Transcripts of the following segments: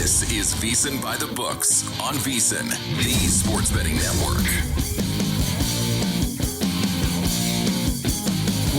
This is VSiN By The Books on VSiN, the sports betting network.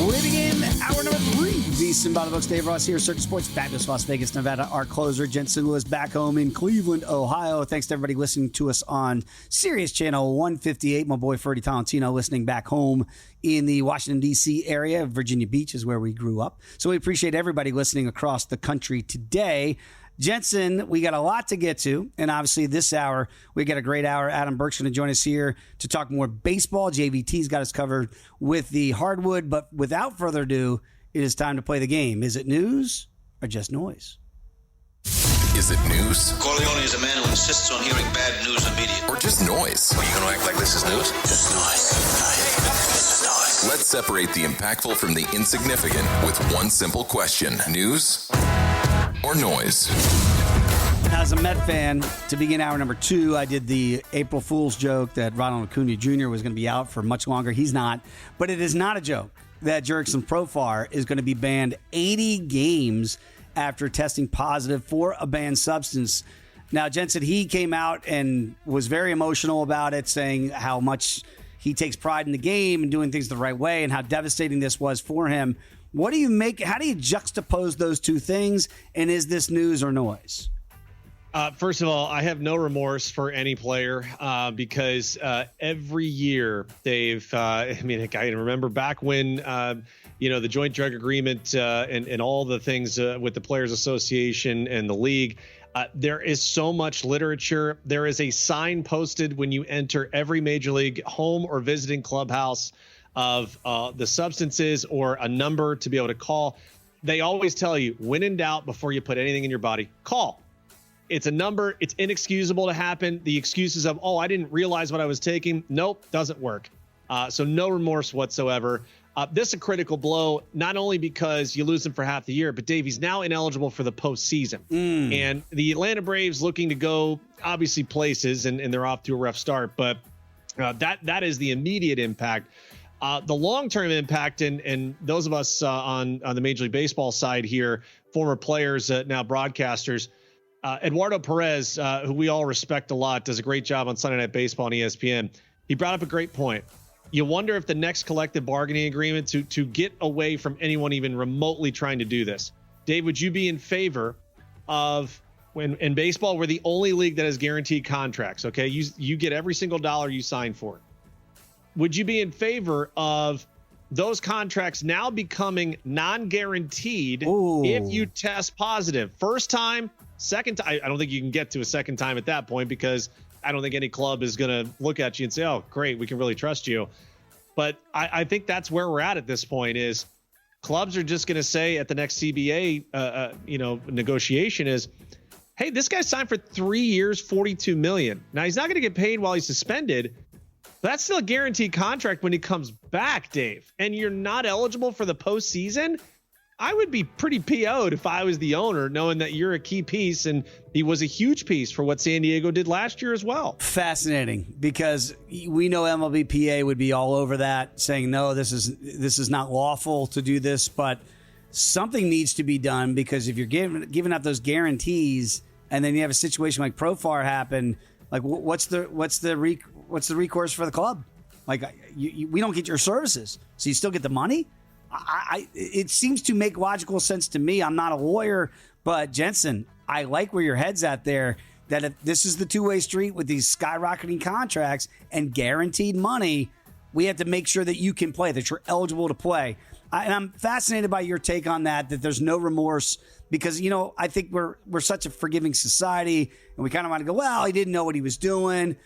We begin hour number 3. VSiN By The Books. Dave Ross here, Circuit Sports, fabulous Las Vegas, Nevada. Our closer, Jensen Lewis, back home in Cleveland, Ohio. Thanks to everybody listening to us on Sirius Channel 158. My boy Ferdy Tolentino listening back home in the Washington, D.C. area. Virginia Beach is where we grew up. So we appreciate everybody listening across the country today. Jensen, we got a lot to get to, and obviously this hour, we got a great hour. Adam Burke's going to join us here to talk more baseball. JVT's got us covered with the hardwood, but without further ado, it is time to play the game. Is it news or just noise? Is it news? Corleone is a man who insists on hearing bad news immediately. Or just noise? Are you going to act like this is news? Just noise. Just noise. Let's separate the impactful from the insignificant with one simple question. News or noise? As a Met fan, to begin hour number 2, I did the April Fool's joke that Ronald Acuna Jr. was going to be out for much longer. He's not. But it is not a joke that Jurickson Profar is going to be banned 80 games after testing positive for a banned substance. Now, Jensen, he came out and was very emotional about it, saying how much he takes pride in the game and doing things the right way and how devastating this was for him. What do you make? How do you juxtapose those two things? And is this news or noise? First of all, I have no remorse for any player because every year they've, I can remember back when, the joint drug agreement and all the things with the Players Association and the league. There is so much literature. There is a sign posted when you enter every major league home or visiting clubhouse of the substances or a number to be able to call. They always tell you, when in doubt, before you put anything in your body, call. It's a number. It's inexcusable to happen. The excuses of, I didn't realize what I was taking. Nope, doesn't work. So no remorse whatsoever. This is a critical blow, not only because you lose him for half the year, but Dave, he's now ineligible for the postseason. And the Atlanta Braves looking to go, obviously, places, and they're off to a rough start. But that is the immediate impact. The long-term impact, and those of us on the Major League Baseball side here, former players, now broadcasters, Eduardo Perez, who we all respect a lot, does a great job on Sunday Night Baseball on ESPN. He brought up a great point. You wonder if the next collective bargaining agreement to get away from anyone even remotely trying to do this. Dave, would you be in favor of, when in baseball, we're the only league that has guaranteed contracts, okay? You get every single dollar you sign for it. Would you be in favor of those contracts now becoming non-guaranteed if you test positive? First time, second time. I don't think you can get to a second time at that point because I don't think any club is going to look at you and say, oh, great, we can really trust you. But I think that's where we're at this point is clubs are just going to say at the next CBA, negotiation is, hey, this guy signed for 3 years, $42 million. Now, he's not going to get paid while he's suspended. But that's still a guaranteed contract when he comes back, Dave. And you're not eligible for the postseason. I would be pretty PO'd if I was the owner, knowing that you're a key piece, and he was a huge piece for what San Diego did last year as well. Fascinating, because we know MLBPA would be all over that, saying, no, this is not lawful to do this, but something needs to be done, because if you're giving up those guarantees and then you have a situation like Profar happen, like what's the recourse for the club? Like we don't get your services, so you still get the money. It seems to make logical sense to me. I'm not a lawyer, but Jensen, I like where your head's at there, that if this is the two-way street with these skyrocketing contracts and guaranteed money, we have to make sure that you can play, that you're eligible to play. And I'm fascinated by your take on that there's no remorse, because, I think we're such a forgiving society, and we kind of want to go, well, he didn't know what he was doing.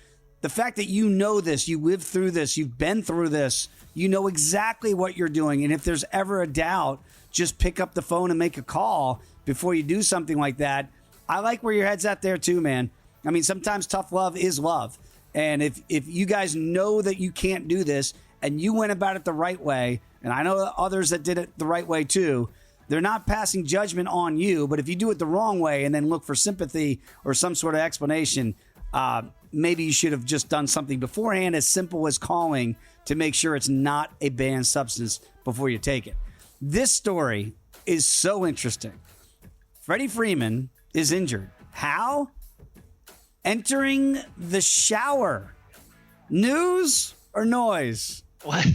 The fact that you know this, you lived through this, you've been through this, you know exactly what you're doing. And if there's ever a doubt, just pick up the phone and make a call before you do something like that. I like where your head's at there too, man. I mean, sometimes tough love is love. And if you guys know that you can't do this and you went about it the right way, and I know others that did it the right way too, they're not passing judgment on you. But if you do it the wrong way and then look for sympathy or some sort of explanation, maybe you should have just done something beforehand, as simple as calling to make sure it's not a banned substance before you take it. This story is so interesting. Freddie Freeman is injured. How? Entering the shower. News or noise? What?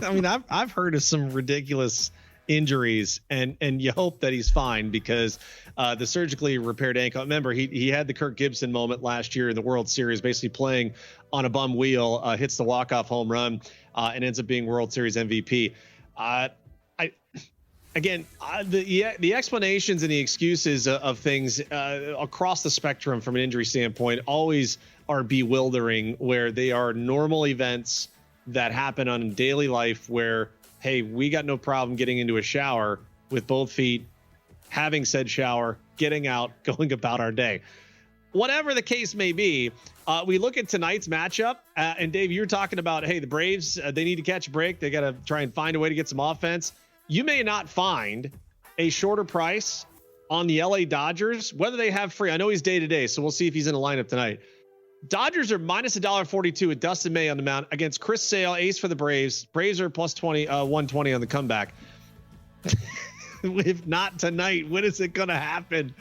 I mean, I've heard of some ridiculous injuries, and you hope that he's fine because the surgically repaired ankle. Remember, he had the Kirk Gibson moment last year in the World Series, basically playing on a bum wheel, hits the walk-off home run, and ends up being World Series MVP. The explanations and the excuses of things across the spectrum from an injury standpoint always are bewildering, where they are normal events that happen on daily life where, hey, we got no problem getting into a shower with both feet, having said shower, getting out, going about our day. Whatever the case may be, we look at tonight's matchup, and Dave, you're talking about, hey, the Braves, they need to catch a break. They got to try and find a way to get some offense. You may not find a shorter price on the LA Dodgers, whether they have free. I know he's day-to-day, so we'll see if he's in the lineup tonight. Dodgers are minus $1.42 with Dustin May on the mound against Chris Sale, ace for the Braves. Braves are plus 120 on the comeback. If not tonight, when is it going to happen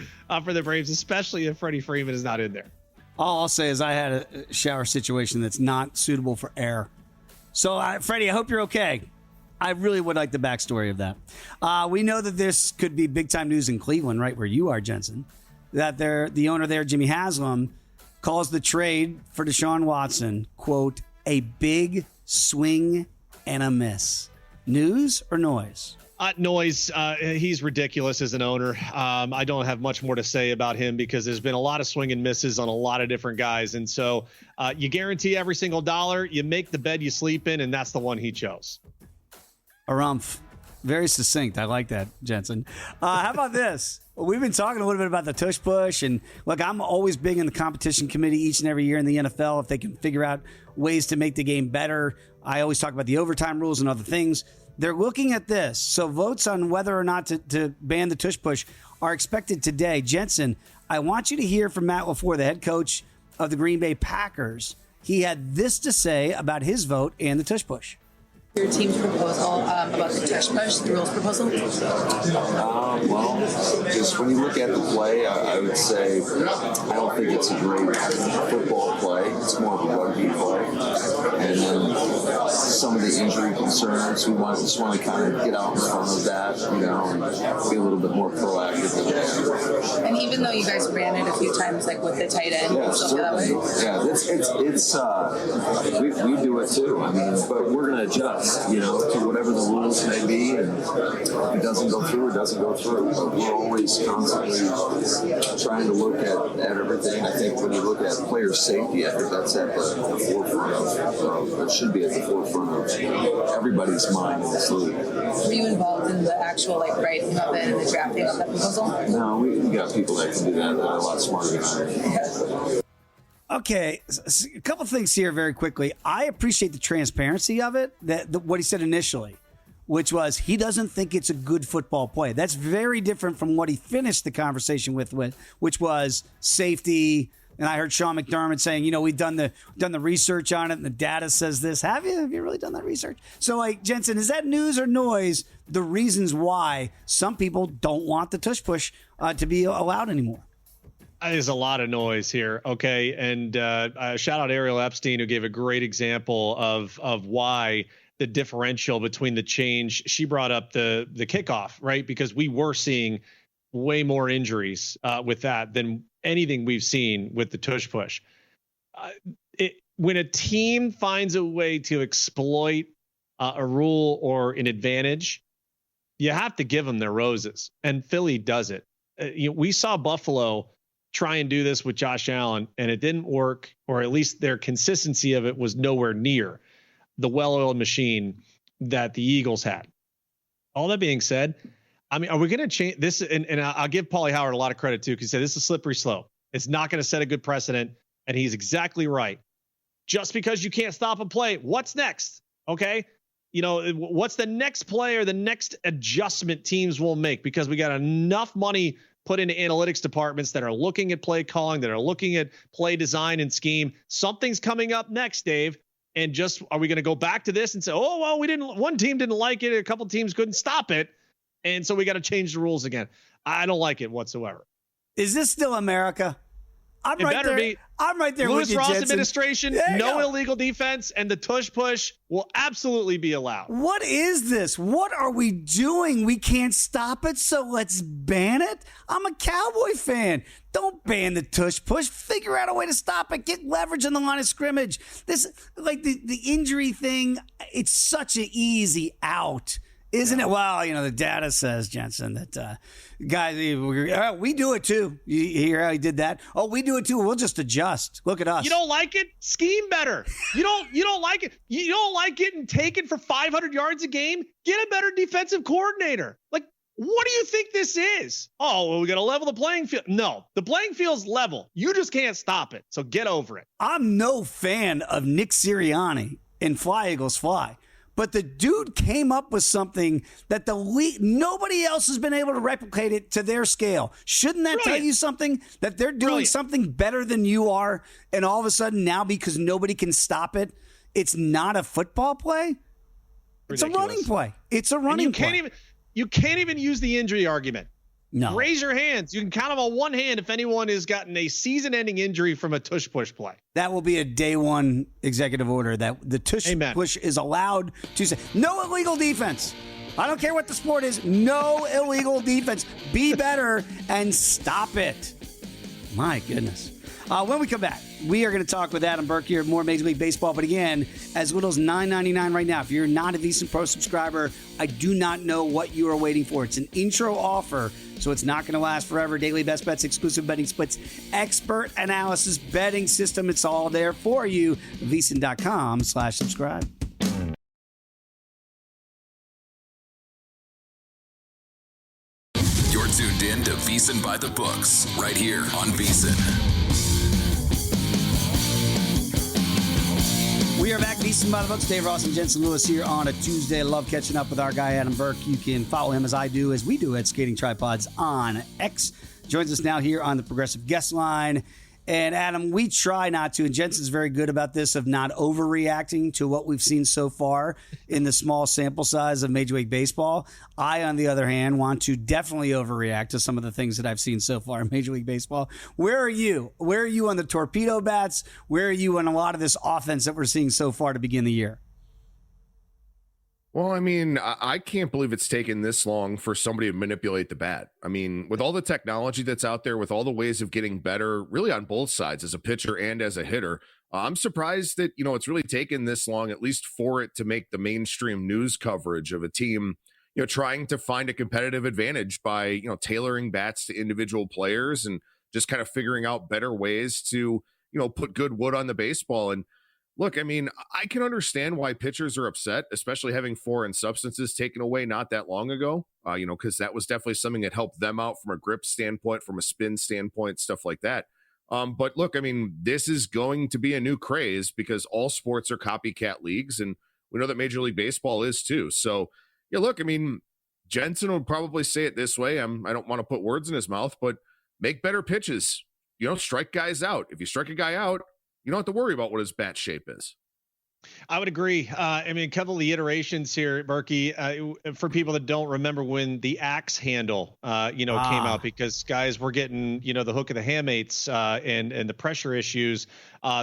for the Braves, especially if Freddie Freeman is not in there? All I'll say is I had a shower situation that's not suitable for air. So, Freddie, I hope you're okay. I really would like the backstory of that. We know that this could be big-time news in Cleveland, right where you are, Jensen, that the owner there, Jimmy Haslam, calls the trade for Deshaun Watson, quote, a big swing and a miss. News or noise? Noise. He's ridiculous as an owner. I don't have much more to say about him because there's been a lot of swing and misses on a lot of different guys. And so you guarantee every single dollar, you make the bed you sleep in, and that's the one he chose. Arumph. Very succinct. I like that, Jensen. How about this? Well, we've been talking a little bit about the tush push, and look, I'm always big in the competition committee each and every year in the NFL if they can figure out ways to make the game better. I always talk about the overtime rules and other things. They're looking at this. So votes on whether or not to ban the tush push are expected today. Jensen, I want you to hear from Matt LaFleur, the head coach of the Green Bay Packers. He had this to say about his vote and the tush push. Your team's proposal about the tush push, the rules proposal? Well, just when you look at the play, I would say I don't think it's a great football play. It's more of a rugby play. And then some of the injury concerns, we just want to kind of get out in front of that, and be a little bit more proactive with that. And even though you guys ran it a few times, like with the tight end, yeah, still that way? Yeah, we do it too. I mean, but we're going to adjust. To whatever the rules may be, and if it doesn't go through, it doesn't go through. But we're always constantly trying to look at everything. I think when you look at player safety, I think that's at the forefront of it should be at the forefront of everybody's mind in this league. Were you involved in the actual writing of it and the drafting of that proposal? No, we got people that can do that are a lot smarter than I am. Okay, a couple things here very quickly. I appreciate the transparency of it, what he said initially, which was he doesn't think it's a good football play. That's very different from what he finished the conversation with, which was safety. And I heard Sean McDermott saying, we've done the research on it, and the data says this. Have you? Have you really done that research? So, Jensen, is that news or noise? The reasons why some people don't want the tush push to be allowed anymore. There's a lot of noise here. Okay. And shout out Ariel Epstein, who gave a great example of why the differential between the change. She brought up the kickoff, right? Because we were seeing way more injuries with that than anything we've seen with the tush push. When a team finds a way to exploit a rule or an advantage, you have to give them their roses. And Philly does it. We saw Buffalo try and do this with Josh Allen, and it didn't work, or at least their consistency of it was nowhere near the well-oiled machine that the Eagles had. All that being said, I mean, are we going to change this? And I'll give Paulie Howard a lot of credit too, because he said this is a slippery slope. It's not going to set a good precedent, and he's exactly right. Just because you can't stop a play, what's next? Okay. What's the next play or the next adjustment teams will make? Because we got enough money put into analytics departments that are looking at play calling, that are looking at play design and scheme. Something's coming up next, Dave. And are we going to go back to this and say, oh, well, one team didn't like it. A couple teams couldn't stop it. And so we got to change the rules again. I don't like it whatsoever. Is this still America? I'm It right better there. be. I'm right there Lewis with you, Ross Jensen. administration, no illegal defense, and the tush push will absolutely be allowed. What is this? What are we doing? We can't stop it, so let's ban it? I'm a Cowboy fan. Don't ban the tush push. Figure out a way to stop it. Get leverage on the line of scrimmage. This, like the injury thing, it's such an easy out. Isn't it? Well, the data says, Jensen, that guys, we do it too. You hear how he did that? Oh, we do it too. We'll just adjust. Look at us. You don't like it? Scheme better. You don't like it. You don't like getting taken for 500 yards a game? Get a better defensive coordinator. Like, what do you think this is? Oh, well, we got to level the playing field. No, the playing field's level. You just can't stop it. So get over it. I'm no fan of Nick Sirianni in Fly Eagles Fly. But the dude came up with something that the league, nobody else has been able to replicate it to their scale. Shouldn't that tell you something? That they're doing something better than you are, and all of a sudden now, because nobody can stop it, it's not a football play? It's a running play. It's a running play. You can't even use the injury argument. No. Raise your hands. You can count them on one hand if anyone has gotten a season-ending injury from a tush push play. That will be a day one executive order that the tush push is allowed to say no illegal defense. I don't care what the sport is. No illegal defense. Be better and stop it. My goodness. When we come back, we are going to talk with Adam Burke here, more Major League Baseball. But again, as little as $9.99 right now. If you're not a VSiN Pro subscriber, I do not know what you are waiting for. It's an intro offer, so it's not going to last forever. Daily best bets, exclusive betting splits, expert analysis, betting system. It's all there for you. VSiN.com/subscribe. You're tuned in to VSiN By The Books, right here on VSiN. We are back, VSiN By The Books. Dave Ross and Jensen Lewis here on a Tuesday. Love catching up with our guy, Adam Burke. You can follow him as we do at Skating Tripods on X. Joins us now here on the Progressive Guest Line. And Adam, we try not to, and Jensen's very good about this, of not overreacting to what we've seen so far in the small sample size of Major League Baseball. I, on the other hand, want to definitely overreact to some of the things that I've seen so far in Major League Baseball. Where are you? Where are you on the torpedo bats? Where are you on a lot of this offense that we're seeing so far to begin the year? Well, I mean, I can't believe it's taken this long for somebody to manipulate the bat. I mean, with all the technology that's out there, with all the ways of getting better, really on both sides, as a pitcher and as a hitter, I'm surprised that, it's really taken this long, at least for it to make the mainstream news coverage of a team, trying to find a competitive advantage by, tailoring bats to individual players and just kind of figuring out better ways to, put good wood on the baseball. And look, I mean, I can understand why pitchers are upset, especially having foreign substances taken away not that long ago, because that was definitely something that helped them out from a grip standpoint, from a spin standpoint, stuff like that. But look, I mean, this is going to be a new craze because all sports are copycat leagues, and we know that Major League Baseball is too. So, yeah, look, I mean, Jensen would probably say it this way. I don't want to put words in his mouth, but make better pitches. Strike guys out. If you strike a guy out, you don't have to worry about what his bat shape is. I would agree. I mean, a couple of the iterations here, Berkey, for people that don't remember when the axe handle, came out, because guys were getting, the hook of the hammates and the pressure issues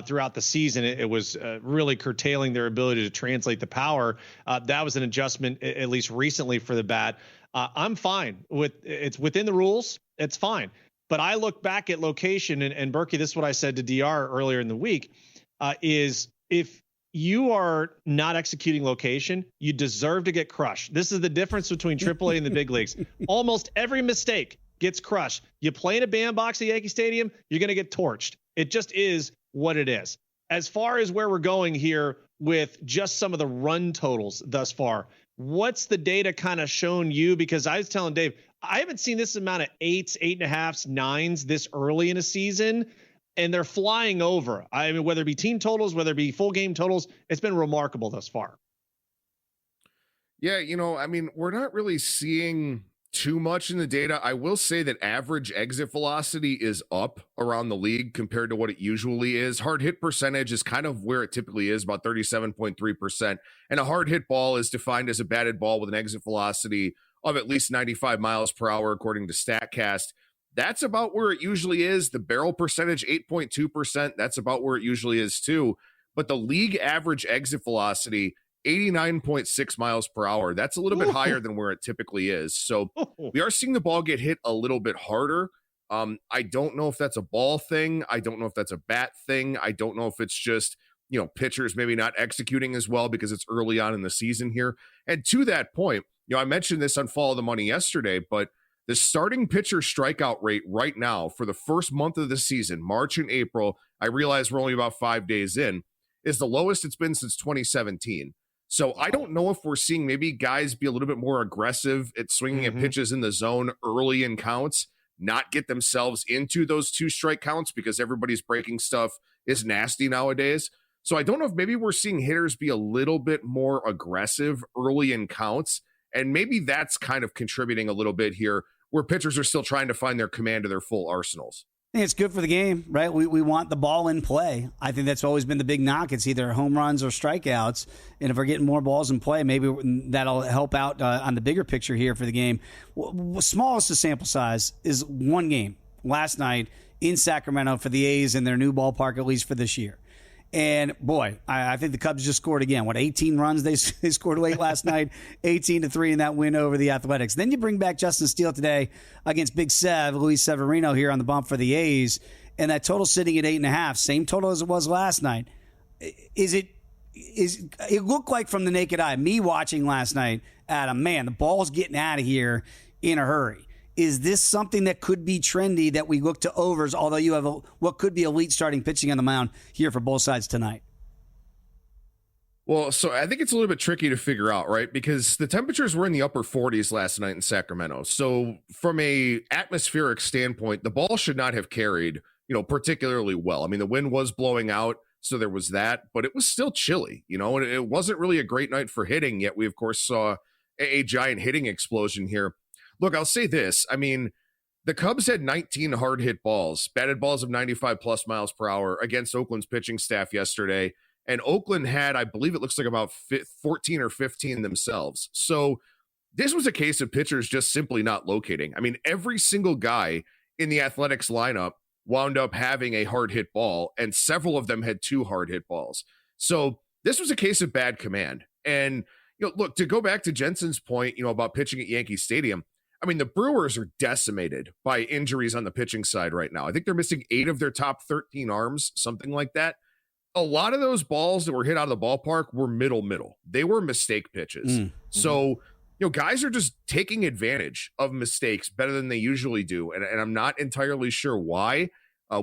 throughout the season. It was really curtailing their ability to translate the power. That was an adjustment, at least recently, for the bat. I'm fine with it's within the rules. It's fine. But I look back at location, and Berkey, this is what I said to DR earlier in the week, is if you are not executing location, you deserve to get crushed. This is the difference between AAA and the big leagues. Almost every mistake gets crushed. You play in a bandbox at Yankee Stadium, you're going to get torched. It just is what it is. As far as where we're going here with just some of the run totals thus far, what's the data kind of shown you? Because I was telling Dave, I haven't seen this amount of 8s, 8.5s, 9s this early in a season, and they're flying over. I mean, whether it be team totals, whether it be full game totals, it's been remarkable thus far. Yeah, I mean, we're not really seeing too much in the data. I will say that average exit velocity is up around the league compared to what it usually is. Hard hit percentage is kind of where it typically is, about 37.3%. And a hard hit ball is defined as a batted ball with an exit velocity of at least 95 miles per hour, according to StatCast. that's about where it usually is. The barrel percentage, 8.2%, that's about where it usually is too. But the league average exit velocity, 89.6 miles per hour. That's a little bit higher than where it typically is. So we are seeing the ball get hit a little bit harder. I don't know if that's a ball thing. I don't know if that's a bat thing. I don't know if it's just, pitchers maybe not executing as well because it's early on in the season here. And to that point, I mentioned this on Follow the Money yesterday, but the starting pitcher strikeout rate right now for the first month of the season, March and April, I realize we're only about 5 days in, is the lowest it's been since 2017. So I don't know if we're seeing maybe guys be a little bit more aggressive at swinging at pitches in the zone early in counts, not get themselves into those 2-strike counts because everybody's breaking stuff is nasty nowadays. So I don't know if maybe we're seeing hitters be a little bit more aggressive early in counts, and maybe that's kind of contributing a little bit here where pitchers are still trying to find their command of their full arsenals. I think it's good for the game, right? We want the ball in play. I think that's always been the big knock. It's either home runs or strikeouts. And if we're getting more balls in play, maybe that'll help out on the bigger picture here for the game. Smallest of sample size is one game last night in Sacramento for the A's in their new ballpark, at least for this year. And boy, I think the Cubs just scored again. 18 runs they scored late last night, 18-3 in that win over the Athletics. Then you bring back Justin Steele today against Big Sev, Luis Severino here on the bump for the A's, and that total sitting at 8.5, same total as it was last night. It looked like from the naked eye, me watching last night, Adam, man, the ball's getting out of here in a hurry. Is this something that could be trendy that we look to overs, although you have what could be elite starting pitching on the mound here for both sides tonight? Well, so I think it's a little bit tricky to figure out, right? Because the temperatures were in the upper 40s last night in Sacramento. So from a atmospheric standpoint, the ball should not have carried, particularly well. I mean, the wind was blowing out, so there was that, but it was still chilly, and it wasn't really a great night for hitting, yet we, of course, saw a giant hitting explosion here. Look, I'll say this. I mean, the Cubs had 19 hard hit balls, batted balls of 95 plus miles per hour against Oakland's pitching staff yesterday. And Oakland had, I believe it looks like about 14 or 15 themselves. So this was a case of pitchers just simply not locating. I mean, every single guy in the Athletics lineup wound up having a hard hit ball, and several of them had 2 hard hit balls. So this was a case of bad command. And, look, to go back to Jensen's point, about pitching at Yankee Stadium, I mean, the Brewers are decimated by injuries on the pitching side right now. I think they're missing 8 of their top 13 arms, something like that. A lot of those balls that were hit out of the ballpark were middle. They were mistake pitches. So, guys are just taking advantage of mistakes better than they usually do. And I'm not entirely sure why.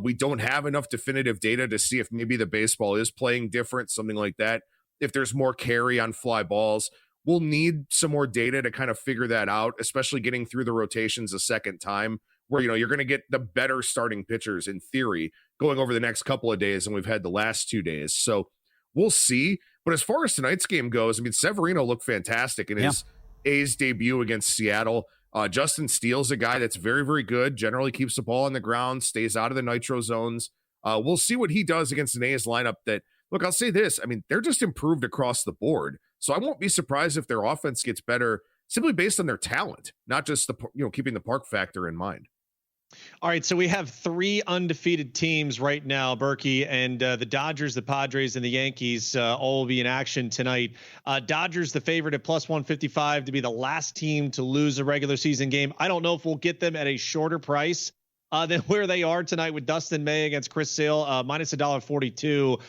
We don't have enough definitive data to see if maybe the baseball is playing different, something like that. If there's more carry on fly balls. We'll need some more data to kind of figure that out, especially getting through the rotations a second time where, you're going to get the better starting pitchers in theory going over the next couple of days than we've had the last 2 days. So we'll see. But as far as tonight's game goes, I mean, Severino looked fantastic in his A's debut against Seattle. Justin Steele's a guy that's very, very good, generally keeps the ball on the ground, stays out of the nitro zones. We'll see what he does against an A's lineup that, look, I'll say this. I mean, they're just improved across the board. So I won't be surprised if their offense gets better simply based on their talent, not just keeping the park factor in mind. All right, so we have 3 undefeated teams right now, Berkey, and the Dodgers, the Padres, and the Yankees all will be in action tonight. Dodgers, the favorite at plus 155 to be the last team to lose a regular season game. I don't know if we'll get them at a shorter price than where they are tonight with Dustin May against Chris Sale, minus $1.42.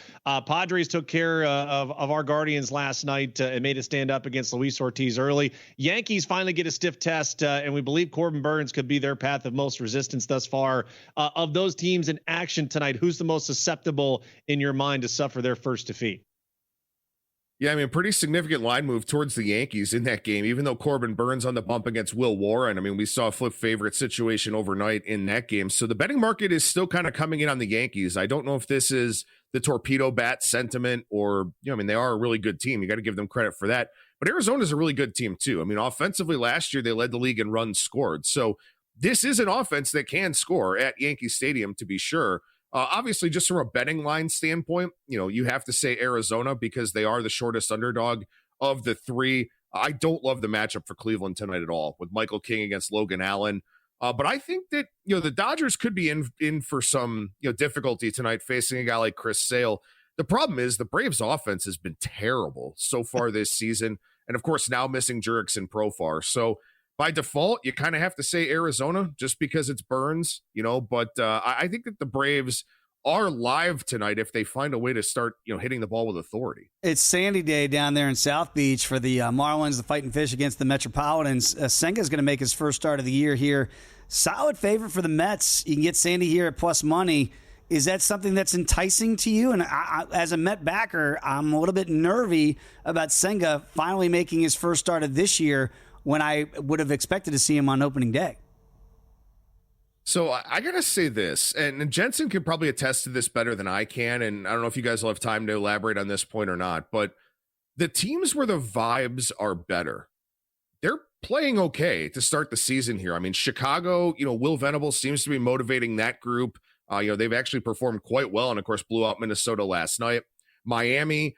Padres took care of our Guardians last night and made a stand up against Luis Ortiz early. Yankees finally get a stiff test, and we believe Corbin Burns could be their path of most resistance thus far. Of those teams in action tonight, who's the most susceptible in your mind to suffer their first defeat? Yeah, I mean, pretty significant line move towards the Yankees in that game, even though Corbin Burns on the bump against Will Warren. I mean, we saw a flip favorite situation overnight in that game. So the betting market is still kind of coming in on the Yankees. I don't know if this is the torpedo bat sentiment or, I mean, they are a really good team. You got to give them credit for that. But Arizona's a really good team too. I mean, offensively last year, they led the league in runs scored. So this is an offense that can score at Yankee Stadium, to be sure. Obviously, just from a betting line standpoint, you have to say Arizona because they are the shortest underdog of the 3. I don't love the matchup for Cleveland tonight at all with Michael King against Logan Allen. But I think that, the Dodgers could be in for some, difficulty tonight facing a guy like Chris Sale. The problem is the Braves offense has been terrible so far this season. And of course, now missing Jurickson and Profar. So by default, you kind of have to say Arizona just because it's Burns, but I think that the Braves are live tonight if they find a way to start, hitting the ball with authority. It's Sandy Day down there in South Beach for the Marlins, the Fighting Fish against the Metropolitans. Senga's going to make his first start of the year here. Solid favorite for the Mets. You can get Sandy here at plus money. Is that something that's enticing to you? And I, as a Met backer, I'm a little bit nervy about Senga finally making his first start of this year when I would have expected to see him on opening day. So I got to say this, and Jensen can probably attest to this better than I can, and I don't know if you guys will have time to elaborate on this point or not, but the teams where the vibes are better, they're playing okay to start the season here. I mean, Chicago, Will Venable seems to be motivating that group. They've actually performed quite well and, of course, blew out Minnesota last night. Miami,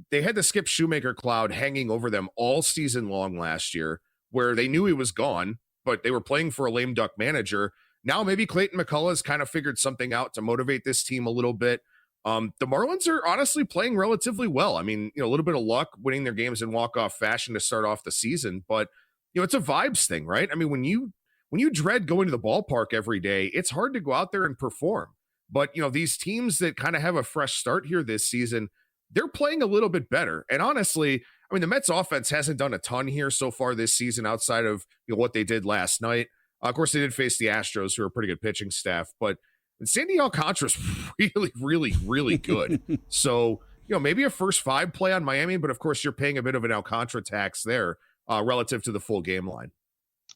they had the Skip Shoemaker cloud hanging over them all season long last year where they knew he was gone, but they were playing for a lame duck manager. Now maybe Clayton McCullough's kind of figured something out to motivate this team a little bit. The Marlins are honestly playing relatively well. I mean, a little bit of luck winning their games in walk-off fashion to start off the season, but it's a vibes thing, right? I mean, when you dread going to the ballpark every day, it's hard to go out there and perform. But, these teams that kind of have a fresh start here this season, they're playing a little bit better. And honestly, I mean, the Mets offense hasn't done a ton here so far this season outside of what they did last night. Of course, they did face the Astros, who are a pretty good pitching staff, but Sandy Alcantara's really, really, really good. So, maybe a first 5 play on Miami, but of course, you're paying a bit of an Alcantara tax there relative to the full game line.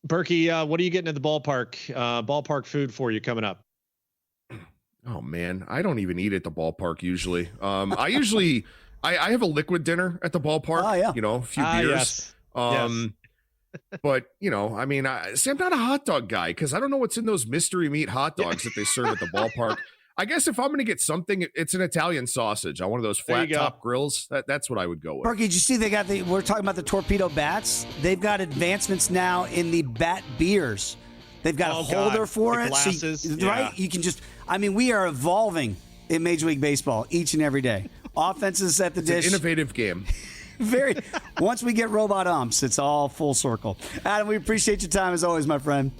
Berkey, what are you getting at the ballpark? Ballpark food for you coming up? Oh man, I don't even eat at the ballpark usually. I have a liquid dinner at the ballpark. Oh, yeah. A few beers. Yes. But I mean, see, I'm not a hot dog guy because I don't know what's in those mystery meat hot dogs that they serve at the ballpark. I guess if I'm going to get something, it's an Italian sausage on one of those flat top grills. That's what I would go with. Berkey, did you see we're talking about the torpedo bats? They've got advancements now in the bat beers. They've got a holder for it. Glasses. So, right? You can we are evolving in Major League Baseball each and every day. Offenses at the dish. It's an innovative game. Once we get robot umps, it's all full circle. Adam, we appreciate your time as always, my friend.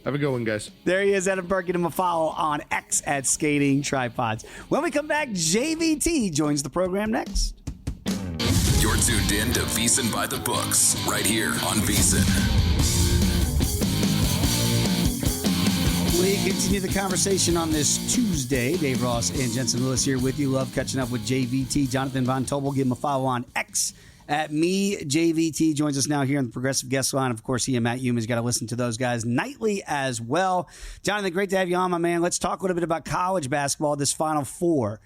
Have a good one, guys. There he is, Adam Burke. Give him a follow on X at Skating Tripods. When we come back, JVT joins the program next. You're tuned in to VSiN By The Books, right here on VSiN. We continue the conversation on this Tuesday. Dave Ross and Jensen Lewis here with you. Love catching up with JVT. Jonathan Von Tobel. Give him a follow on X at me. JVT joins us now here on the Progressive Guest Line. Of course, he and Matt Human's got to listen to those guys nightly as well. Jonathan, great to have you on, my man. Let's talk a little bit about college basketball, this Final Four.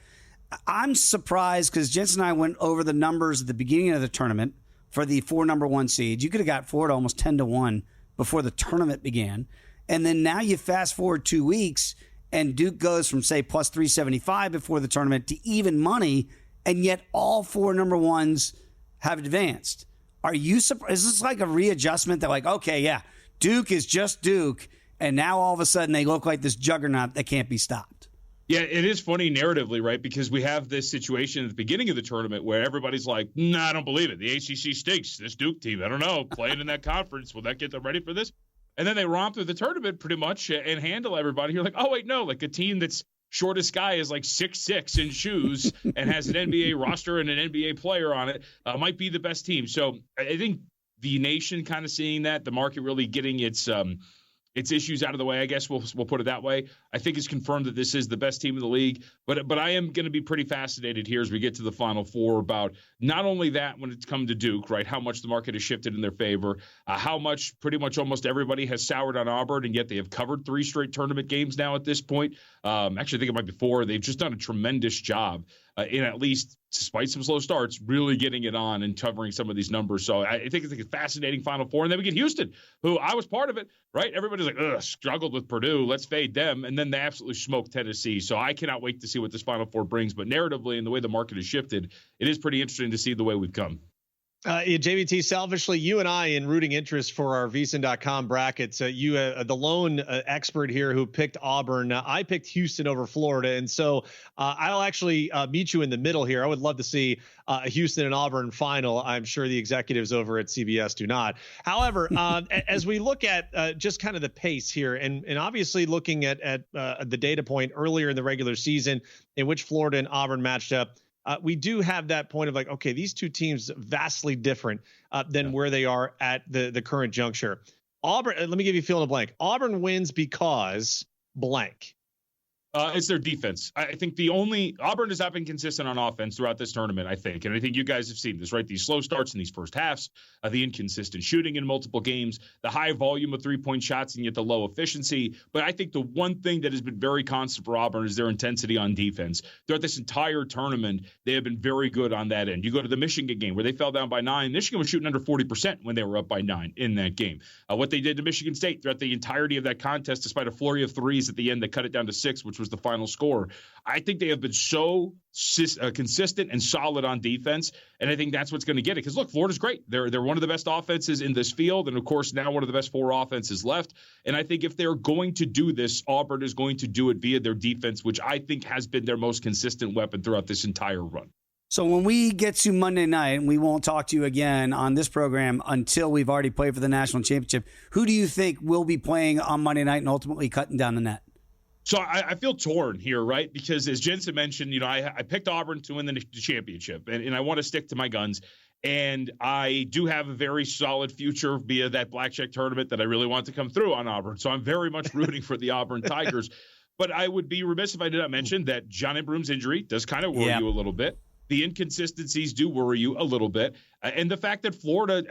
I'm surprised because Jensen and I went over the numbers at the beginning of the tournament for the 4 number 1 seeds. You could have got Florida almost 10-1 before the tournament began. And then now you fast forward 2 weeks and Duke goes from, say, plus 375 before the tournament to even money, and yet all 4 number 1s have advanced. Are you surprised? Is this like a readjustment that okay, yeah, Duke is just Duke, and now all of a sudden they look like this juggernaut that can't be stopped? Yeah, it is funny narratively, right? Because we have this situation at the beginning of the tournament where everybody's like, nah, I don't believe it. The ACC stinks. This Duke team, I don't know, playing in that conference, will that get them ready for this? And then they romp through the tournament pretty much and handle everybody. You're like, oh, wait, no, like a team that's shortest guy is like 6'6" in shoes and has an NBA roster and an NBA player on it, might be the best team. So I think the nation kind of seeing that, the market really getting its issues out of the way, I guess we'll put it that way. I think it's confirmed that this is the best team in the league. But I am going to be pretty fascinated here as we get to the Final Four about not only that when it's come to Duke, right, how much the market has shifted in their favor, how much pretty much almost everybody has soured on Auburn, and yet they have covered 3 straight tournament games now at this point. Actually, I think it might be 4. They've just done a tremendous job in at least, despite some slow starts, really getting it on and covering some of these numbers. So I think it's a fascinating Final Four. And then we get Houston, who I was part of it, right? Everybody's like, ugh, struggled with Purdue. Let's fade them. And then they absolutely smoked Tennessee. So I cannot wait to see what this Final Four brings. But narratively and the way the market has shifted, it is pretty interesting to see the way we've come. JVT, selfishly, you and I, in rooting interest for our VSiN.com brackets, you, the lone expert here who picked Auburn, I picked Houston over Florida. And so I'll actually meet you in the middle here. I would love to see a Houston and Auburn final. I'm sure the executives over at CBS do not. However, as we look at just kind of the pace here, and obviously looking at the data point earlier in the regular season in which Florida and Auburn matched up, we do have that point of like, okay, these two teams vastly different than where they are at the current juncture. Auburn, let me give you fill in the blank. Auburn wins because blank. It's their defense. I think Auburn has not been consistent on offense throughout this tournament, I think. And I think you guys have seen this, right? These slow starts in these first halves, the inconsistent shooting in multiple games, the high volume of 3-point shots, and yet the low efficiency. But I think the one thing that has been very constant for Auburn is their intensity on defense. Throughout this entire tournament, they have been very good on that end. You go to the Michigan game where they fell down by 9. Michigan was shooting under 40% when they were up by 9 in that game. What they did to Michigan State throughout the entirety of that contest, despite a flurry of threes at the end that cut it down to 6, which was the final score. I think they have been so consistent and solid on defense, and I think that's what's going to get it. Because look, Florida's great. They're one of the best offenses in this field, and of course now one of the best 4 offenses left. And I think if they're going to do this, Auburn is going to do it via their defense, which I think has been their most consistent weapon throughout this entire run. So when we get to Monday night, and we won't talk to you again on this program until we've already played for the national championship, who do you think will be playing on Monday night and ultimately cutting down the net? So I feel torn here, right? Because as Jensen mentioned, I picked Auburn to win the championship, and I want to stick to my guns. And I do have a very solid future via that blackjack tournament that I really want to come through on Auburn. So I'm very much rooting for the Auburn Tigers. But I would be remiss if I did not mention that John Broom's injury does kind of worry you a little bit. The inconsistencies do worry you a little bit. And the fact that Florida,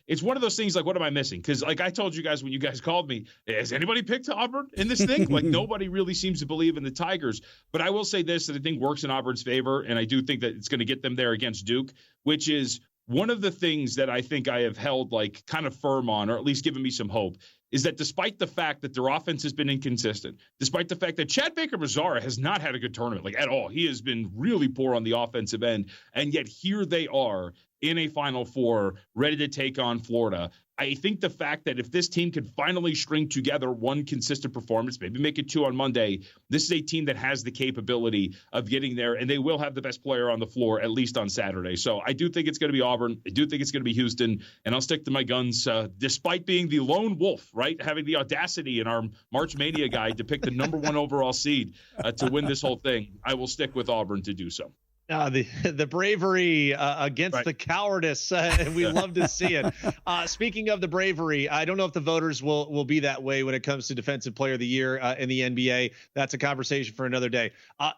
it's one of those things like, what am I missing? Because like I told you guys when you guys called me, has anybody picked Auburn in this thing? Like nobody really seems to believe in the Tigers. But I will say this, that I think works in Auburn's favor, and I do think that it's going to get them there against Duke, which is one of the things that I think I have held like kind of firm on, or at least given me some hope, is that despite the fact that their offense has been inconsistent, despite the fact that Chad Baker-Mazara has not had a good tournament, like at all, he has been really poor on the offensive end, and yet here they are in a Final Four, ready to take on Florida. I think the fact that if this team can finally string together one consistent performance, maybe make it 2 on Monday, this is a team that has the capability of getting there, and they will have the best player on the floor, at least on Saturday. So I do think it's going to be Auburn. I do think it's going to be Houston, and I'll stick to my guns, despite being the lone wolf, right? Having the audacity in our March Mania guide to pick the number 1 overall seed to win this whole thing. I will stick with Auburn to do so. The bravery against the cowardice, and we love to see it. Speaking of the bravery, I don't know if the voters will be that way when it comes to Defensive Player of the Year in the NBA. That's a conversation for another day.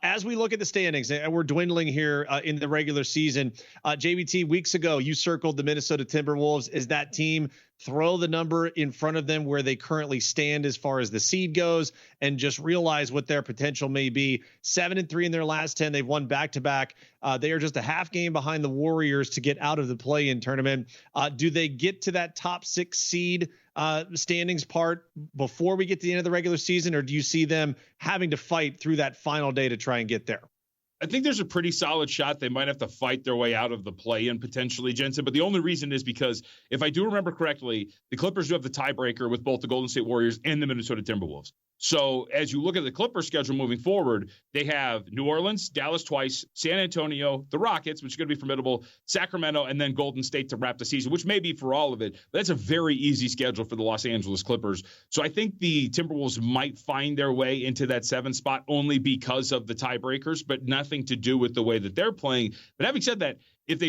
As we look at the standings, and we're dwindling here in the regular season, JVT, weeks ago, you circled the Minnesota Timberwolves as that team. Throw the number in front of them where they currently stand as far as the seed goes, and just realize what their potential may be. 7-3 in their last 10. They've won back-to-back. They are just a half game behind the Warriors to get out of the play-in tournament. Do they get to that top 6 seed standings part before we get to the end of the regular season, or do you see them having to fight through that final day to try and get there? I think there's a pretty solid shot they might have to fight their way out of the play-in potentially, Jensen. But the only reason is because if I do remember correctly, the Clippers do have the tiebreaker with both the Golden State Warriors and the Minnesota Timberwolves. So as you look at the Clippers schedule moving forward, they have New Orleans, Dallas twice, San Antonio, the Rockets, which is going to be formidable, Sacramento, and then Golden State to wrap the season, which may be for all of it. But that's a very easy schedule for the Los Angeles Clippers. So I think the Timberwolves might find their way into that 7 spot only because of the tiebreakers, but nothing to do with the way that they're playing. But having said that, if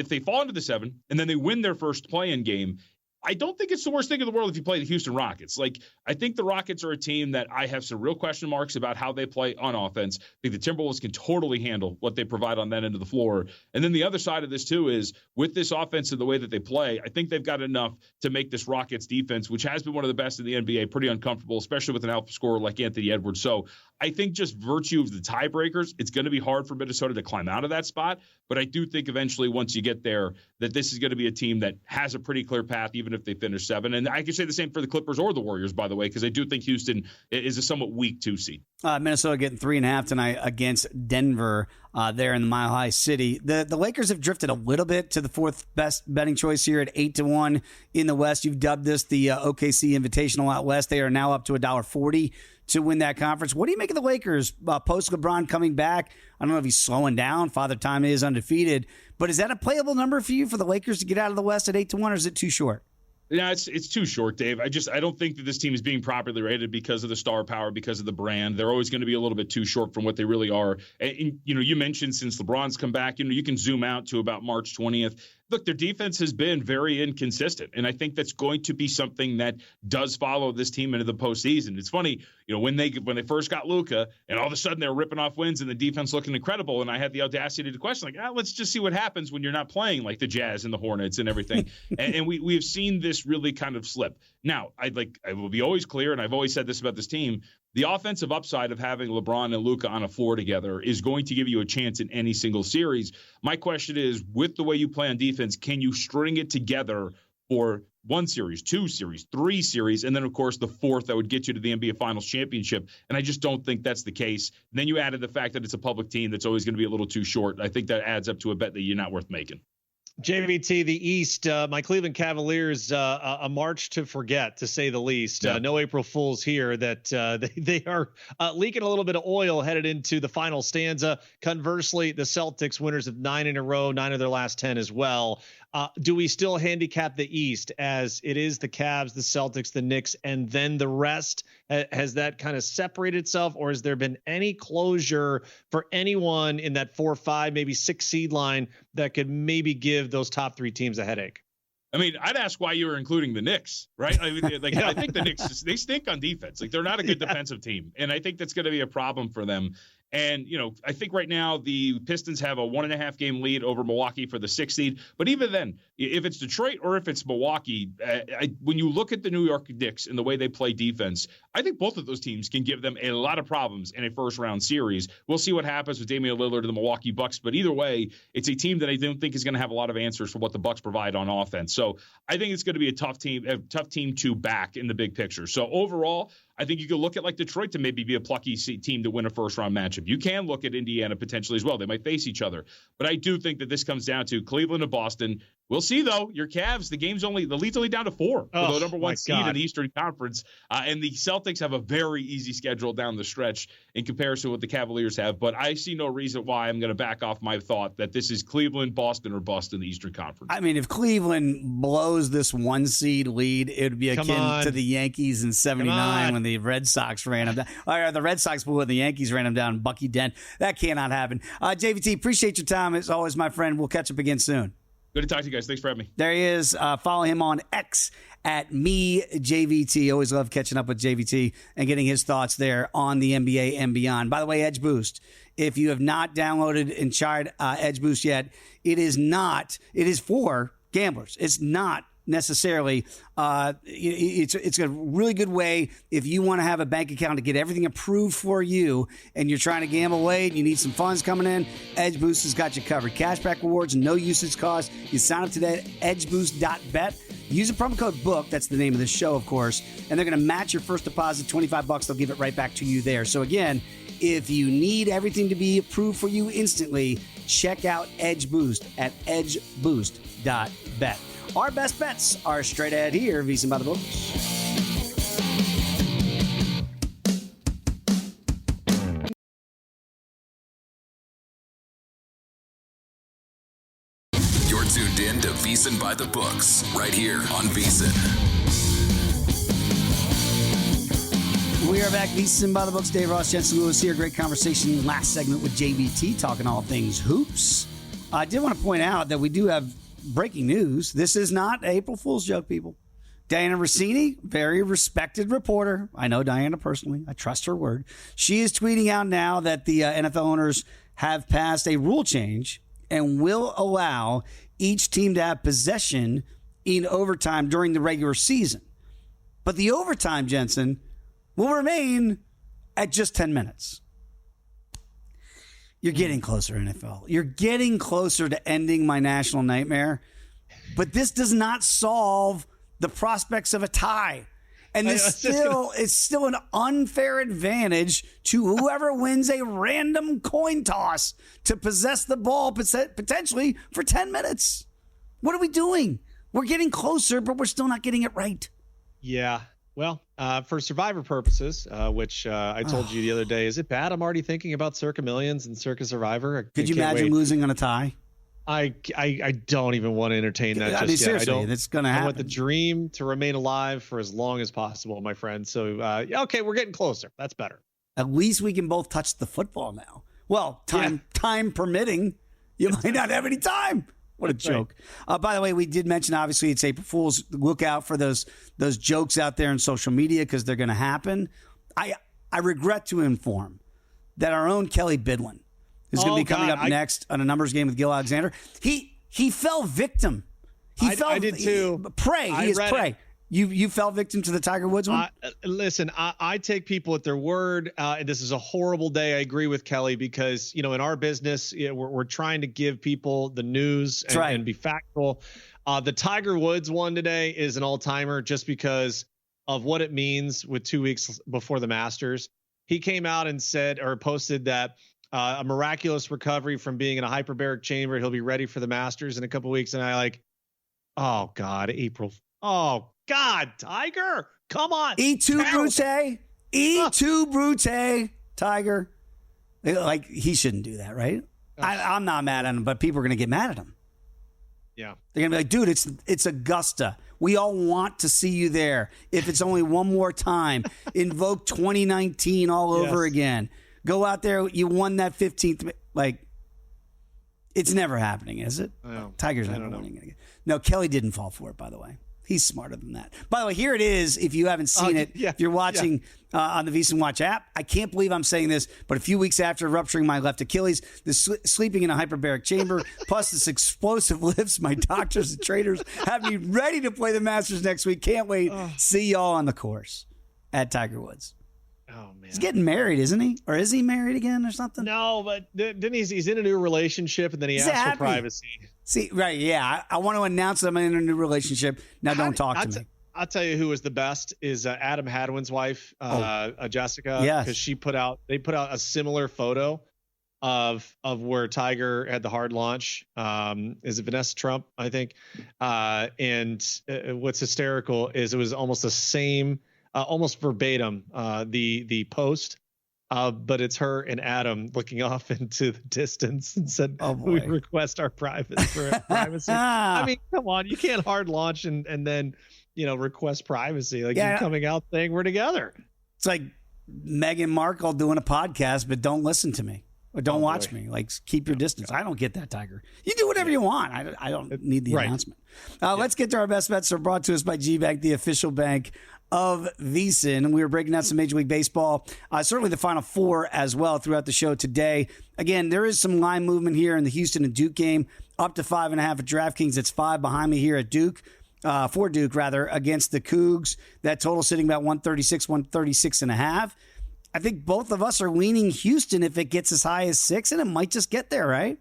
they fall into the 7 and then they win their first play-in game, I don't think it's the worst thing in the world if you play the Houston Rockets. Like, I think the Rockets are a team that I have some real question marks about how they play on offense. I think the Timberwolves can totally handle what they provide on that end of the floor. And then the other side of this, too, is with this offense and the way that they play, I think they've got enough to make this Rockets defense, which has been one of the best in the NBA, pretty uncomfortable, especially with an alpha scorer like Anthony Edwards. So I think just virtue of the tiebreakers, it's going to be hard for Minnesota to climb out of that spot. But I do think eventually once you get there that this is going to be a team that has a pretty clear path, even if they finish 7. And I can say the same for the Clippers or the Warriors, by the way, because I do think Houston is a somewhat weak 2 seed. Minnesota getting 3.5 tonight against Denver. there in the Mile High City. The Lakers have drifted a little bit to the fourth best betting choice here at 8-1 in the West. You've dubbed this the OKC Invitational out West. They are now up to $1.40 to win that conference. What do you make of the Lakers post LeBron coming back? I don't know if he's slowing down. Father Time is undefeated. But is that a playable number for you for the Lakers to get out of the West at 8-1, or is it too short? Yeah, it's too short, Dave. I don't think that this team is being properly rated because of the star power, because of the brand. They're always going to be a little bit too short from what they really are. And you mentioned since LeBron's come back, you can zoom out to about March 20th. Look, their defense has been very inconsistent, and I think that's going to be something that does follow this team into the postseason. It's funny, when they first got Luka, and all of a sudden they're ripping off wins and the defense looking incredible, and I had the audacity to question, let's just see what happens when you're not playing like the Jazz and the Hornets and everything. and we have seen this really kind of slip. Now, I will be always clear, and I've always said this about this team. The offensive upside of having LeBron and Luka on a floor together is going to give you a chance in any single series. My question is, with the way you play on defense, can you string it together for one series, two series, three series, and then, of course, the fourth that would get you to the NBA Finals championship? And I just don't think that's the case. And then you added the fact that it's a public team that's always going to be a little too short. I think that adds up to a bet that you're not worth making. JVT, the East, my Cleveland Cavaliers, a march to forget, to say the least. Yeah. No April Fools here that they are leaking a little bit of oil headed into the final stanza. Conversely, the Celtics, winners of 9 in a row, 9 of their last 10 as well. Do we still handicap the East as it is the Cavs, the Celtics, the Knicks, and then the rest? Has that kind of separated itself, or has there been any closure for anyone in that 4, 5, maybe 6 seed line that could maybe give those top 3 teams a headache? I mean, I'd ask why you were including the Knicks, right? I mean, I think the Knicks, they stink on defense. They're not a good defensive team, and I think that's going to be a problem for them. And, I think right now the Pistons have a 1.5 game lead over Milwaukee for the 6th seed. But even then, if it's Detroit or if it's Milwaukee, when you look at the New York Knicks and the way they play defense, I think both of those teams can give them a lot of problems in a first-round series. We'll see what happens with Damian Lillard and the Milwaukee Bucks. But either way, it's a team that I don't think is going to have a lot of answers for what the Bucks provide on offense. So I think it's going to be a tough team to back in the big picture. So overall, I think you could look at like Detroit to maybe be a plucky team to win a first-round matchup. You can look at Indiana potentially as well. They might face each other. But I do think that this comes down to Cleveland and Boston. We'll see, though. Your Cavs, the lead's only down to 4 for the number 1 seed in the Eastern Conference. And the Celtics have a very easy schedule down the stretch in comparison to what the Cavaliers have. But I see no reason why I'm going to back off my thought that this is Cleveland, Boston, or bust in the Eastern Conference. I mean, if Cleveland blows this 1 seed lead, it would be akin to the Yankees in 79 when the Red Sox ran them down. Or the Red Sox blew and the Yankees ran them down. Bucky Dent. That cannot happen. JVT, appreciate your time. As always, my friend. We'll catch up again soon. Good to talk to you guys. Thanks for having me. There he is. Follow him on X at @JVT. Always love catching up with JVT and getting his thoughts there on the NBA and beyond. By the way, Edge Boost. If you have not downloaded and tried Edge Boost yet, it is for gamblers. It's not necessarily it's a really good way if you want to have a bank account to get everything approved for you and you're trying to gamble late and you need some funds coming in. Edge Boost has got you covered. Cashback rewards, no usage costs. You sign up today at edgeboost.bet. Use the promo code BOOK, that's the name of the show, of course, and they're going to match your first deposit, $25. They'll give it right back to you there. So again, if you need everything to be approved for you instantly, check out Edge Boost at edgeboost.bet. Our best bets are straight ahead here, VSiN By The Books. You're tuned in to VSiN By The Books, right here on VSiN. We are back, VSiN By The Books. Dave Ross, Jensen Lewis here. Great conversation last segment with JVT, talking all things hoops. I did want to point out that we do have breaking news. This is not April Fool's joke, people. Diana Rossini, very respected reporter. I know Diana personally. I trust her word. She is tweeting out now that the NFL owners have passed a rule change and will allow each team to have possession in overtime during the regular season. But the overtime, Jensen, will remain at just 10 minutes. You're getting closer, NFL. You're getting closer to ending my national nightmare. But this does not solve the prospects of a tie. And it's still an unfair advantage to whoever wins a random coin toss to possess the ball potentially for 10 minutes. What are we doing? We're getting closer, but we're still not getting it right. Yeah. Well, for Survivor purposes, which I told you the other day, is it bad I'm already thinking about Circa Millions and Circa Survivor? Could you imagine losing on a tie? I don't even want to entertain that just yet. Seriously, that's going to happen. I want the dream to remain alive for as long as possible, my friend. So, okay, we're getting closer. That's better. At least we can both touch the football now. Well, time permitting, you might not have any time. What a joke. Right. By the way, we did mention, obviously, it's April Fool's. Look out for those jokes out there in social media because they're going to happen. I regret to inform that our own Kelly Bidlin is going to be coming up next on a numbers game with Gil Alexander. He fell victim. I did too. He is prey. You fell victim to the Tiger Woods one? Listen, I take people at their word. And this is a horrible day. I agree with Kelly because, in our business, we're trying to give people the news and be factual. The Tiger Woods one today is an all-timer just because of what it means with 2 weeks before the Masters. He came out and said or posted that a miraculous recovery from being in a hyperbaric chamber. He'll be ready for the Masters in a couple of weeks. And oh, God, April. Oh, God, Tiger, come on. E2 Brute. E2 Brute, Tiger. He shouldn't do that, right? I'm not mad at him, but people are going to get mad at him. Yeah. They're going to be like, dude, it's Augusta. We all want to see you there. If it's only one more time, invoke 2019 all over again. Go out there. You won that 15th. It's never happening, is it? Tiger's never winning it again. No, Kelly didn't fall for it, by the way. He's smarter than that. By the way, here it is. If you haven't seen it, if you're watching on the VSiN Watch app, I can't believe I'm saying this, but a few weeks after rupturing my left Achilles, sleeping in a hyperbaric chamber, plus this explosive lifts, my doctors and trainers have me ready to play the Masters next week. Can't wait. See y'all on the course at Tiger Woods. Oh, man. He's getting married, isn't he? Or is he married again or something? No, but then he's in a new relationship, and then he asked for privacy. See, right, yeah. I want to announce that I'm in a new relationship. Now don't talk to me. I'll tell you who was the best is Adam Hadwin's wife, Jessica. Yes. Because they put out a similar photo of where Tiger had the hard launch. Is it Vanessa Trump, I think? And what's hysterical is it was almost the same, almost verbatim, the post. But it's her and Adam looking off into the distance and said, we request our privacy. I mean, come on, you can't hard launch and then, request privacy. You're coming out saying we're together. It's like Meghan Markle doing a podcast, but don't listen to me or don't watch me. Keep your distance. I don't get that, Tiger. You do whatever you want. I don't need the announcement. Let's get to our best bets. Are brought to us by GBank, the official bank of VSiN. We were breaking down some Major League Baseball, certainly the Final Four as well throughout the show today. Again, there is some line movement here in the Houston and Duke game, up to 5.5 at DraftKings. It's 5 behind me here at Duke, for Duke rather, against the Cougs. That total sitting about 136.5. I think both of us are leaning Houston if it gets as high as 6, and it might just get there, right?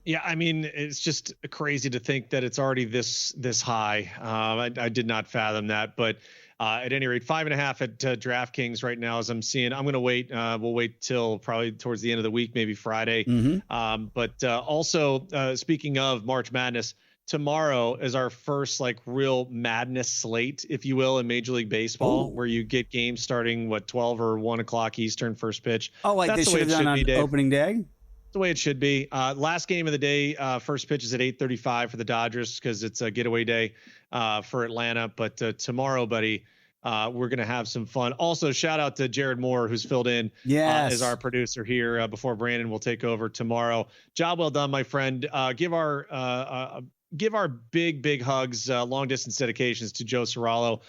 Yeah, I mean, it's just crazy to think that it's already this high. I did not fathom that, but at any rate, 5.5 at DraftKings right now, as I'm seeing. I'm going to wait. We'll wait till probably towards the end of the week, maybe Friday. Mm-hmm. But also, speaking of March Madness, tomorrow is our first real madness slate, if you will, in Major League Baseball, where you get games starting 12 or 1 o'clock Eastern first pitch. That's they should have done on opening day. The way it should be. Last game of the day, first pitch is at 8:35 for the Dodgers because it's a getaway day for Atlanta. But tomorrow, buddy, we're going to have some fun. Also, shout out to Jared Moore, who's filled in as our producer here before Brandon will take over tomorrow. Job well done, my friend. Give our big hugs, long distance dedications to Joe Serralo,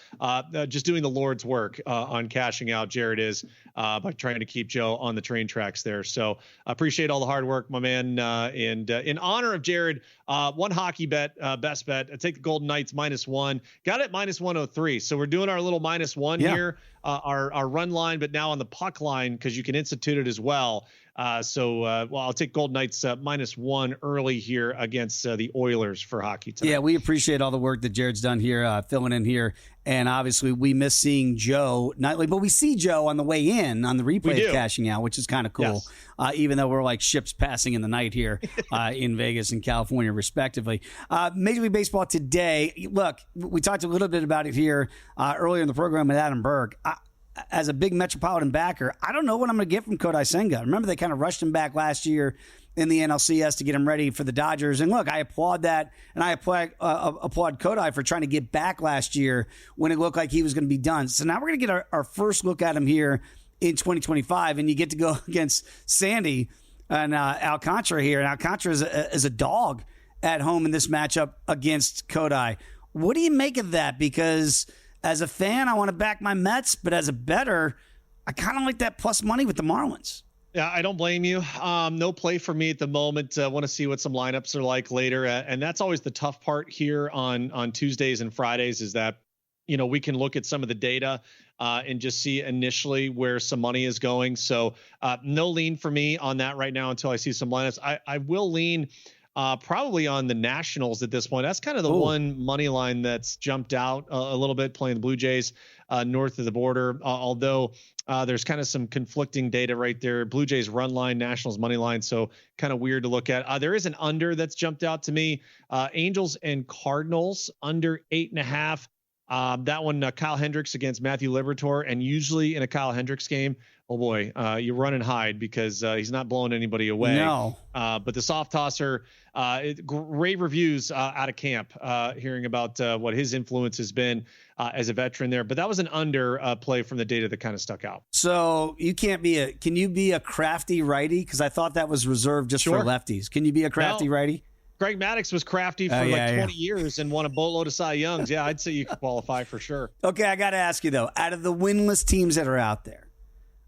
just doing the Lord's work on cashing out. Jared is by trying to keep Joe on the train tracks there. So appreciate all the hard work, my man. And in honor of Jared, one hockey bet, best bet. Take the Golden Knights -1. Got it -103. So we're doing our little -1 here, our run line, but now on the puck line because you can institute it as well. I'll take Golden Knights -1 early here against the Oilers for hockey tonight. Yeah, we appreciate all the work that Jared's done here, filling in here And obviously, we miss seeing Joe nightly, but we see Joe on the way in on the replay of cashing out, which is kind of cool, even though we're like ships passing in the night here in Vegas and California, respectively. Major League Baseball today. Look, we talked a little bit about it here earlier in the program with Adam Burke. As a big Metropolitan backer, I don't know what I'm going to get from Kodai Senga. Remember, they kind of rushed him back last year in the NLCS to get him ready for the Dodgers. And look, I applaud that, and I applaud Kodai for trying to get back last year when it looked like he was going to be done. So now we're going to get our first look at him here in 2025, and you get to go against Sandy and Alcantara here. And Alcantara is a dog at home in this matchup against Kodai. What do you make of that? Because as a fan, I want to back my Mets, but as a bettor, I kind of like that plus money with the Marlins. Yeah, I don't blame you. No play for me at the moment. Want to see what some lineups are like later. And that's always the tough part here on Tuesdays and Fridays is that, we can look at some of the data and just see initially where some money is going. So no lean for me on that right now until I see some lineups. I will lean probably on the Nationals at this point. That's kind of the one money line that's jumped out a little bit, playing the Blue Jays north of the border, although there's kind of some conflicting data right there. Blue Jays run line, Nationals money line, so kind of weird to look at. There is an under that's jumped out to me. Angels and Cardinals under 8.5. That one, Kyle Hendricks against Matthew Liberatore, and usually in a Kyle Hendricks game, oh boy, you run and hide because he's not blowing anybody away. No. But the soft tosser, rave reviews out of camp, hearing about what his influence has been as a veteran there. But that was an under play from the data that kind of stuck out. So can you be a crafty righty? Because I thought that was reserved just for lefties. Can you be a crafty righty? Greg Maddux was crafty for 20 years and won a boatload of Cy Youngs. Yeah, I'd say you could qualify for sure. Okay, I got to ask you, though, out of the winless teams that are out there,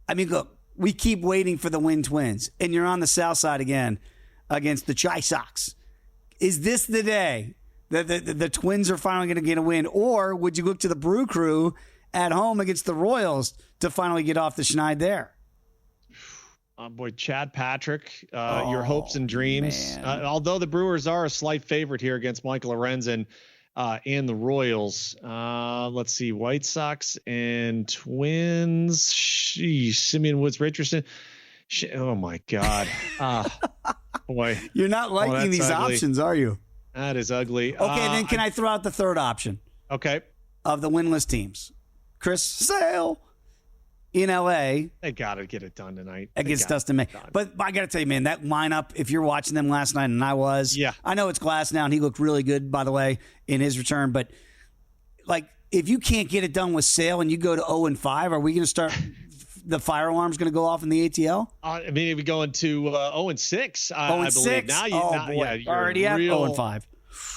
I mean, look, we keep waiting for the Win Twins, and you're on the south side again against the Chi Sox. Is this the day that the Twins are finally going to get a win, or would you look to the Brew Crew at home against the Royals to finally get off the schneid there? Boy, Chad Patrick, your hopes and dreams. Although the Brewers are a slight favorite here against Michael Lorenzen and the Royals. Let's see, White Sox and Twins. Simeon Woods Richardson. Oh my God. Boy, you're not liking these ugly options, are you? That is ugly. Okay, then can I throw out the third option? Okay. Of the winless teams, Chris Sale in LA. They got to get it done tonight against Dustin May. But I got to tell you, man, that lineup, if you're watching them last night, and I was, I know it's Glass now, and he looked really good, by the way, in his return. But, like, if you can't get it done with Sale and you go to 0-5, are we going to start the fire alarm's going to go off in the ATL? I mean, if we go into 0-6, I believe. Now you're already at 0-5.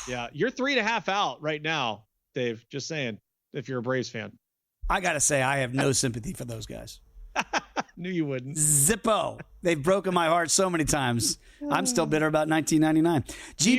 Yeah, you're 3.5 out right now, Dave. Just saying, if you're a Braves fan. I got to say, I have no sympathy for those guys. Knew you wouldn't. Zippo. They've broken my heart so many times. I'm still bitter about 1999. Do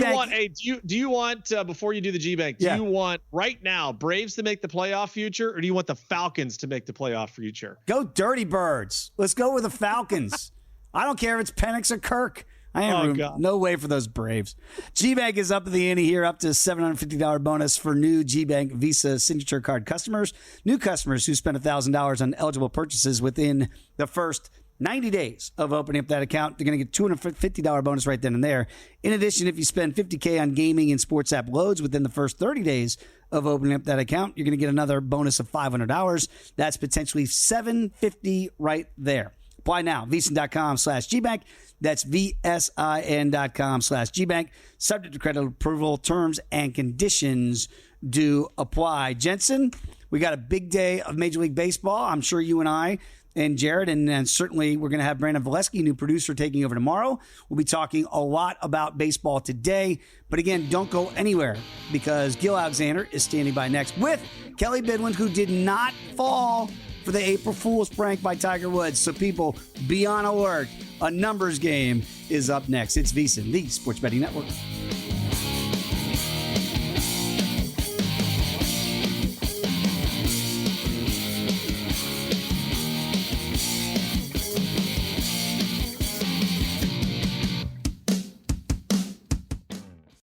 you want before you do the G-Bank, do you want right now Braves to make the playoff future, or do you want the Falcons to make the playoff future? Go Dirty Birds. Let's go with the Falcons. I don't care if it's Penix or Kirk. I ain't no way for those Braves. G-Bank is up at the ante here, up to $750 bonus for new G-Bank Visa Signature Card customers. New customers who spend $1,000 on eligible purchases within the first 90 days of opening up that account, they're going to get $250 bonus right then and there. In addition, if you spend $50K on gaming and sports app loads within the first 30 days of opening up that account, you're going to get another bonus of $500. That's potentially $750 right there. Apply now. VSiN.com/GBank. That's VSIN.com/GBank. Subject to credit approval. Terms and conditions do apply. Jensen, we got a big day of Major League Baseball. I'm sure you and I and Jared, and certainly we're going to have Brandon Valesky, new producer, taking over tomorrow. We'll be talking a lot about baseball today. But again, don't go anywhere because Gil Alexander is standing by next with Kelly Bidwin, who did not fall for the April Fool's prank by Tiger Woods. So people, be on alert. A numbers game is up next. It's VSiN, the Sports Betting Network.